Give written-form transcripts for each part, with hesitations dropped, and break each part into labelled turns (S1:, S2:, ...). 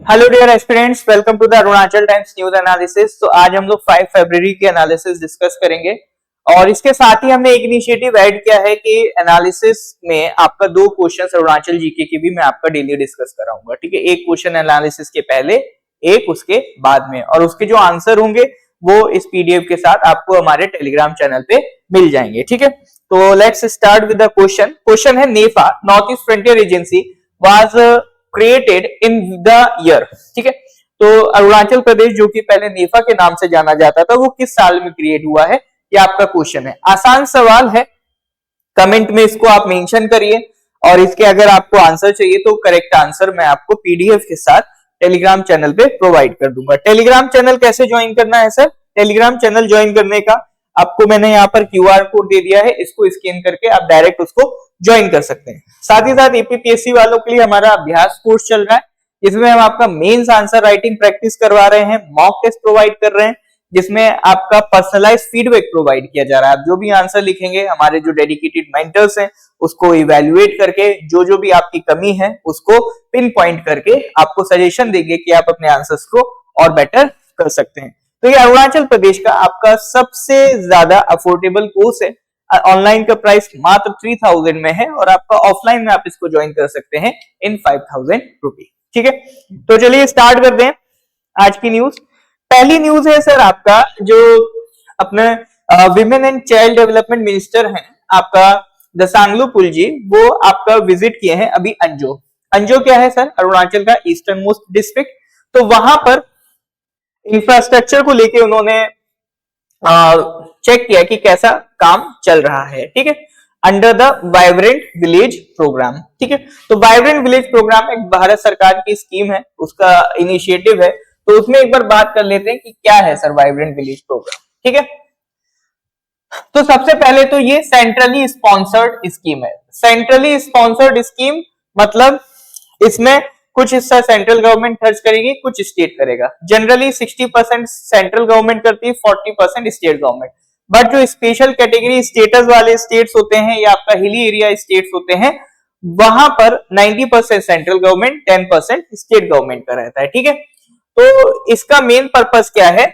S1: Hello dear aspirants, welcome to the Arunachal Times news analysis. तो आज हम लोग 5 फरवरी के एनालिसिस डिस्कस करेंगे और इसके साथ ही हमने एक इनिशिएटिव ऐड किया है कि एनालिसिस में आपका 2 क्वेश्चंस अरुणाचल जीके के भी मैं आपका डेली डिस्कस कराऊंगा। ठीक है, एक क्वेश्चन एनालिसिस के पहले, एक उसके बाद में, और उसके जो आंसर होंगे वो इस पीडीएफ के साथ आपको हमारे टेलीग्राम चैनल पे मिल जाएंगे। ठीक है, तो let's start with the question. Question है NEFA north east frontier agency was created in the year. ठीक है, तो अरुणाचल प्रदेश जो कि पहले नेफा के नाम से जाना जाता था, वो किस साल में क्रिएट हुआ है, ये आपका क्वेश्चन है। आसान सवाल है, कमेंट में इसको आप मेंशन करिए और इसके अगर आपको आंसर चाहिए तो करेक्ट आंसर मैं आपको पीडीएफ के साथ टेलीग्राम चैनल पे प्रोवाइड कर दूंगा। टेलीग्राम चैनल कैसे ज्वाइन करना है सर? टेलीग्राम चैनल ज्वाइन करने का आपको मैंने यहाँ पर क्यूआर कोड दे दिया है, इसको स्कैन करके आप डायरेक्ट उसको ज्वाइन कर सकते हैं। साथ ही साथ एपीपीएससी वालों के लिए हमारा अभ्यास कोर्स चल रहा है, जिसमें हम आपका मेंस आंसर राइटिंग प्रैक्टिस करवा रहे हैं, मॉक टेस्ट प्रोवाइड कर रहे हैं, जिसमें आपका पर्सनलाइज फीडबैक प्रोवाइड किया जा रहा है। आप जो भी आंसर लिखेंगे, हमारे जो डेडिकेटेड मेंटर्स हैं उसको इवैल्यूएट करके जो भी आपकी कमी है उसको पिन पॉइंट करके आपको सजेशन देंगे कि आप अपने आंसर्स को और बेटर कर सकते हैं। तो ये अरुणाचल प्रदेश का आपका सबसे ज्यादा अफोर्डेबल कोर्स है। ऑनलाइन का प्राइस मात्र 3000 में है और आपका ऑफलाइन में आप इसको ज्वाइन कर सकते हैं इन 5000 रुपीज। ठीक है, तो चलिए स्टार्ट करते हैं आज की न्यूज। पहली न्यूज है सर आपका जो अपने women and child development minister हैं आपका दसांगलू पुल जी, वो आपका विजिट किए हैं अभी अंजो। अंजो क्या है सर? अरुणाचल का ईस्टर्न मोस्ट डिस्ट्रिक्ट। तो वहां पर इंफ्रास्ट्रक्चर को लेके उन्होंने चेक किया कि कैसा काम चल रहा है। ठीक है, under the vibrant village programme. ठीक है, तो वाइब्रेंट विलेज प्रोग्राम एक भारत सरकार की स्कीम है, उसका इनिशिएटिव है। तो उसमें एक बार बात कर लेते हैं कि क्या है सर वाइब्रेंट विलेज प्रोग्राम। ठीक है, तो सबसे पहले तो ये सेंट्रली स्पॉन्सर्ड स्कीम है। सेंट्रली स्पॉन्सर्ड स्कीम मतलब इसमें कुछ हिस्सा सेंट्रल गवर्नमेंट खर्च करेगी, कुछ स्टेट करेगा। जनरली 60% सेंट्रल गवर्नमेंट करती है, 40% स्टेट गवर्नमेंट। बट जो स्पेशल कैटेगरी स्टेटस वाले स्टेट्स होते हैं या आपका हिली एरिया स्टेट्स होते हैं, वहां पर 90% सेंट्रल गवर्नमेंट, 10% स्टेट गवर्नमेंट का रहता है। ठीक है, तो इसका मेन पर्पस क्या है?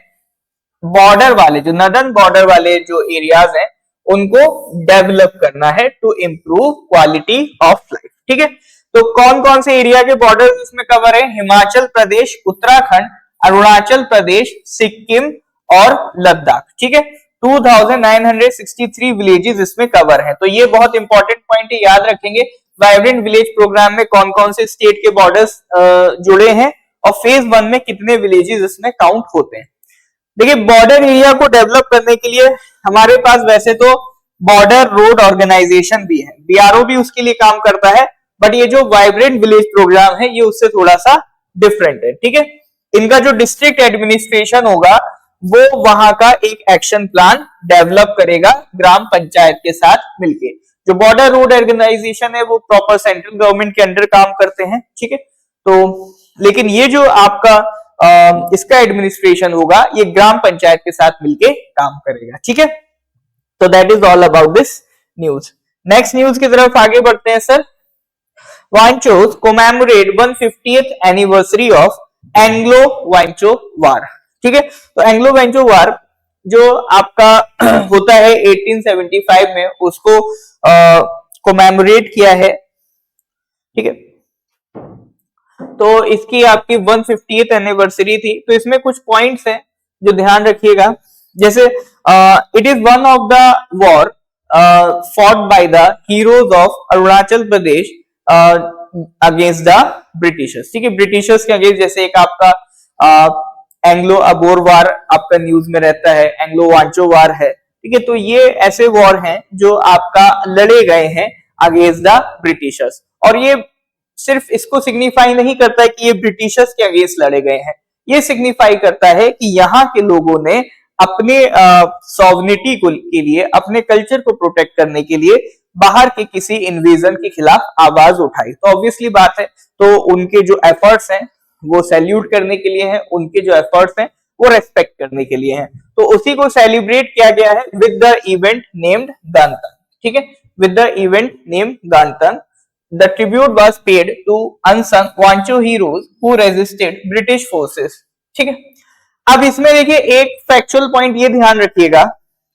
S1: बॉर्डर वाले जो नदर्न बॉर्डर वाले जो एरियाज हैं उनको डेवलप करना है to improve quality of life. ठीक है, तो कौन कौन से एरिया के बॉर्डर इसमें कवर है? हिमाचल प्रदेश, उत्तराखंड, अरुणाचल प्रदेश, सिक्किम और लद्दाख। ठीक है, 2963 विलेजेस इसमें कवर है। तो ये बहुत इंपॉर्टेंट पॉइंट है, याद रखेंगे। वाइब्रेंट विलेज प्रोग्राम में कौन कौन से स्टेट के बॉर्डर्स जुड़े हैं और फेज 1 में कितने विलेजेस इसमें काउंट होते हैं। देखिए, बॉर्डर एरिया को डेवलप करने के लिए हमारे पास वैसे तो बॉर्डर रोड ऑर्गेनाइजेशन भी है, बीआरओ भी उसके लिए काम करता है, बट ये जो वाइब्रेंट विलेज प्रोग्राम है ये उससे थोड़ा सा डिफरेंट है। ठीक है, इनका जो डिस्ट्रिक्ट एडमिनिस्ट्रेशन होगा वो वहां का एक एक्शन प्लान डेवलप करेगा ग्राम पंचायत के साथ मिलके। जो बॉर्डर रोड ऑर्गेनाइजेशन है वो प्रॉपर सेंट्रल गवर्नमेंट के अंडर काम करते हैं। ठीक है, तो लेकिन ये जो आपका इसका एडमिनिस्ट्रेशन होगा ये ग्राम पंचायत के साथ मिलके काम करेगा। ठीक है, तो that is all about this news. Next news की तरफ आगे बढ़ते हैं sir. Wanchos commemorate 150th anniversary of Anglo Wancho war. ठीक है, तो एंग्लो वांचो वार जो आपका होता है 1875 में, उसको कोमेमोरेट किया है। ठीक है, तो इसकी आपकी 150th एनिवर्सरी थी। तो इसमें कुछ पॉइंट्स हैं जो ध्यान रखिएगा, जैसे it is one of the war fought by the heroes of Arunachal Pradesh against the Britishers. ठीक है, ब्रिटिशर्स के अगेंस्ट, जैसे एक आपका एंग्लो अबोर वार आपका न्यूज में रहता है, एंग्लो वांचो वार है। ठीक है, तो ये ऐसे वॉर हैं जो आपका लड़े गए हैं अगेंस्ट द ब्रिटिशर्स। और ये सिर्फ इसको सिग्निफाई नहीं करता है कि ये ब्रिटिशर्स के अगेंस्ट लड़े गए हैं, ये सिग्निफाई करता है कि यहाँ के लोगों ने अपने सॉवरेनिटी के लिए, अपने कल्चर को प्रोटेक्ट करने के लिए बाहर के किसी इन्वेजन के खिलाफ आवाज उठाई। तो ऑब्वियसली बात है, तो उनके जो एफर्ट्स हैं वो सैल्यूट करने के लिए हैं, उनके जो एफर्ट्स हैं वो रेस्पेक्ट करने के लिए हैं। तो उसी को सेलिब्रेट किया गया है with the event named Gantan. ठीक है, with the event named Gantan the tribute was paid to unsung Wancho heroes who resisted British forces. ठीक है, अब इसमें देखिए एक फैक्चुअल पॉइंट ये ध्यान रखिएगा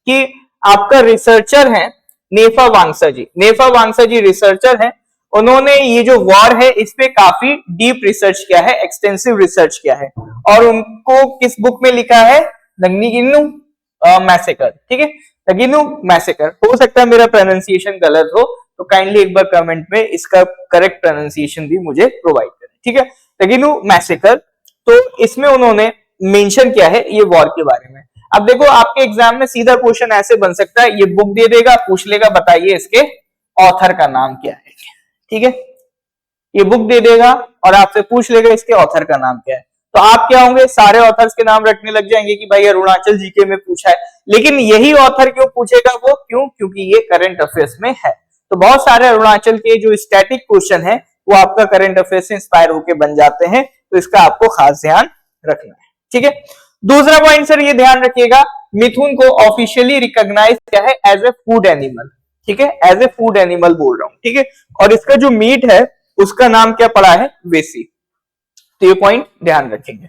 S1: कि आपका रिसर्चर है नेफा वांगसा जी। नेफा वांगसा जी रिसर्चर है, उन्होंने ये जो वॉर है इस पे काफी डीप रिसर्च किया है, एक्सटेंसिव रिसर्च किया है, और उनको किस बुक में लिखा है, नगीनु मैसेकर। ठीक है, नगीनु मैसेकर। हो सकता है मेरा प्रोनाउंसिएशन गलत हो, तो काइंडली एक बार कमेंट में इसका करेक्ट प्रोनाउंसिएशन भी मुझे प्रोवाइड करें। ठीक है, नगीनु मैसेकर। तो इसमें उन्होंने मेंशन किया है ये वॉर के बारे में। अब देखो आपके एग्जाम में सीधा क्वेश्चन ऐसे बन सकता है, ये बुक दे देगा, पूछ लेगा बताइए इसके ऑथर का नाम क्या है। ठीक है, ये बुक दे देगा और आपसे पूछ लेगा इसके ऑथर का नाम क्या है। तो आप क्या होंगे, सारे ऑथर्स के नाम रखने लग जाएंगे कि भाई अरुणाचल जीके में पूछा है, लेकिन यही ऑथर क्यों पूछेगा वो, क्यों, क्योंकि ये करंट अफेयर्स में है। तो बहुत सारे अरुणाचल के जो स्टैटिक क्वेश्चन है वो आपका करंट अफेयर्स से इंस्पायर होकर बन जाते हैं, तो इसका आपको खास ध्यान रखना है। ठीक है, दूसरा पॉइंट सर ये ध्यान रखिएगा, मिथुन को ऑफिशियली रिकॉग्नाइज किया है एज ए फूड एनिमल। ठीक है, एज ए फूड एनिमल बोल रहा हूं। ठीक है, और इसका जो मीट है उसका नाम क्या पड़ा है, वेसी। तो ये पॉइंट ध्यान रखेंगे।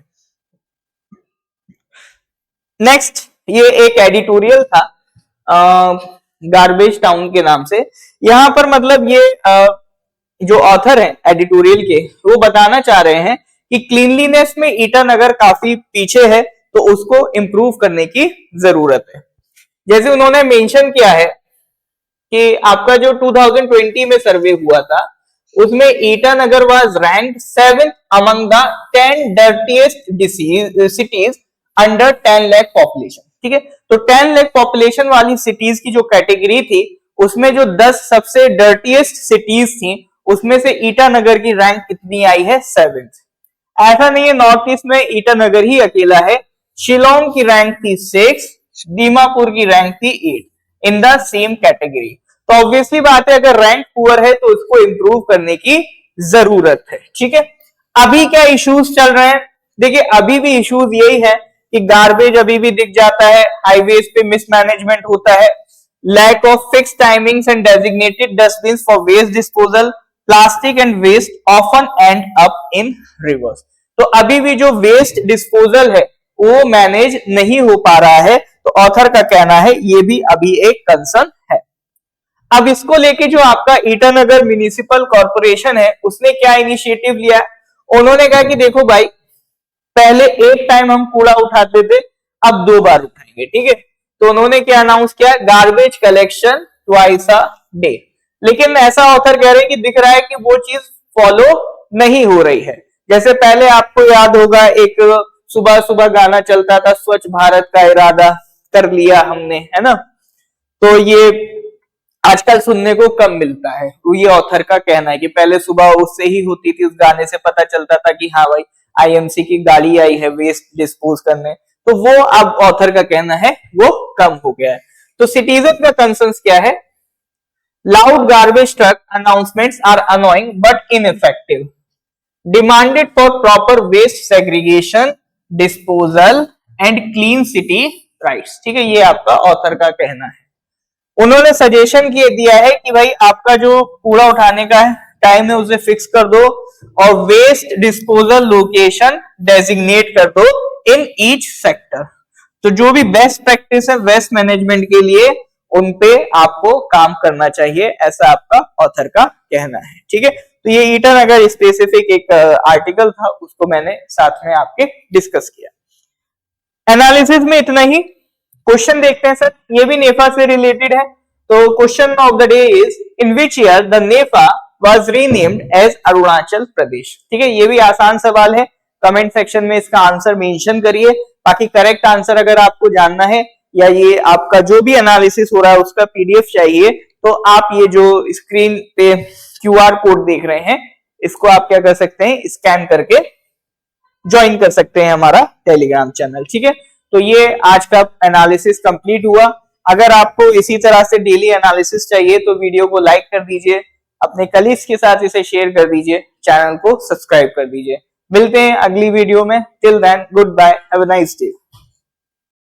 S1: नेक्स्ट, ये एक एडिटोरियल था गार्बेज टाउन के नाम से। यहां पर मतलब ये जो ऑथर है एडिटोरियल के, वो बताना चाह रहे हैं कि क्लीनलीनेस में ईटानगर काफी पीछे है, तो उसको इंप्रूव करने की जरूरत है। जैसे उन्होंने मेंशन किया है कि आपका जो 2020 में सर्वे हुआ था उसमें Itanagar was ranked 7th among the 10 dirtiest cities under 10 lakh population. ठीक है, तो 10 लाख पॉपुलेशन वाली सिटीज की जो कैटेगरी थी उसमें जो 10 सबसे डर्टीएस्ट सिटीज थी उसमें से ईटानगर की रैंक कितनी आई है, 7th। ऐसा नहीं है नॉर्थ ईस्ट में ईटानगर ही अकेला है, शिलोंग की रैंक थी 6, दीमापुर की रैंक थी 8 इन द सेम कैटेगरी। तो ऑब्वियसली बात है अगर रैंक पुअर है तो उसको इंप्रूव करने की जरूरत है। ठीक है, अभी क्या इश्यूज चल रहे हैं, देखिए अभी भी इश्यूज यही है कि गार्बेज अभी भी दिख जाता है, हाईवेज पे मिसमैनेजमेंट होता है, lack of fix timings and designated dustbins for waste disposal, plastic and waste often end up in rivers. तो अभी भी जो वेस्ट डिस्पोजल है वो मैनेज नहीं हो पा रहा है, तो ऑथर का कहना है ये भी अभी एक कंसर्न है। अब इसको लेके जो आपका ईटानगर म्युनिसिपल कॉर्पोरेशन है उसने क्या इनिशिएटिव लिया, उन्होंने कहा कि देखो भाई पहले एक टाइम हम कूड़ा उठाते थे, अब 2 बार उठाएंगे। ठीक है, तो उन्होंने क्या अनाउंस किया, garbage collection twice a day. लेकिन ऐसा ऑथर कह रहे हैं कि दिख रहा है कि वो चीज फॉलो नहीं हो रही है। जैसे पहले आपको याद होगा एक सुबह सुबह गाना चलता था, स्वच्छ भारत का इरादा कर लिया हमने, है ना, तो ये आजकल सुनने को कम मिलता है। तो ये ऑथर का कहना है कि पहले सुबह उससे ही होती थी, उस गाने से पता चलता था कि हाँ भाई आईएमसी की गाड़ी आई है वेस्ट डिस्पोज करने, तो वो अब ऑथर का कहना है वो कम हो गया है। तो सिटीजन का कंसर्न क्या है, loud garbage truck announcements are annoying but ineffective, demanded for proper waste segregation, disposal and clean city rights. ठीक है, ये आपका ऑथर का कहना है। उन्होंने सजेशन दिया है कि भाई आपका जो कूड़ा उठाने का टाइम है उसे फिक्स कर दो और वेस्ट डिस्पोजल लोकेशन डेजिग्नेट कर दो इन ईच सेक्टर। तो जो भी बेस्ट प्रैक्टिस है वेस्ट मैनेजमेंट के लिए उन पे आपको काम करना चाहिए, ऐसा आपका ऑथर का कहना है। ठीक है, तो ये ईटानगर स्पेसिफिक एक आर्टिकल था, उसको मैंने साथ में आपके डिस्कस किया। एनालिसिस में इतना ही। क्वेश्चन देखते हैं सर, ये भी नेफा से रिलेटेड है। तो question of the day is in which year the NEFA was renamed as Arunachal Pradesh. ठीक है, ये भी आसान सवाल है, कमेंट सेक्शन में इसका आंसर मेंशन करिए। बाकी करेक्ट आंसर अगर आपको जानना है या ये आपका जो भी एनालिसिस हो रहा है उसका पीडीएफ चाहिए, तो आप ये जो स्क्रीन पे क्यूआर कोड देख रहे हैं इसको आप क्या कर सकते हैं, स्कैन करके ज्वाइन कर सकते हैं हमारा टेलीग्राम चैनल। ठीक है, तो ये आज का एनालिसिस कंप्लीट हुआ। अगर आपको इसी तरह से डेली एनालिसिस चाहिए तो वीडियो को लाइक कर दीजिए, अपने कलीग्स के साथ इसे शेयर कर दीजिए, चैनल को सब्सक्राइब कर दीजिए। मिलते हैं अगली वीडियो में, till then goodbye, have a nice day.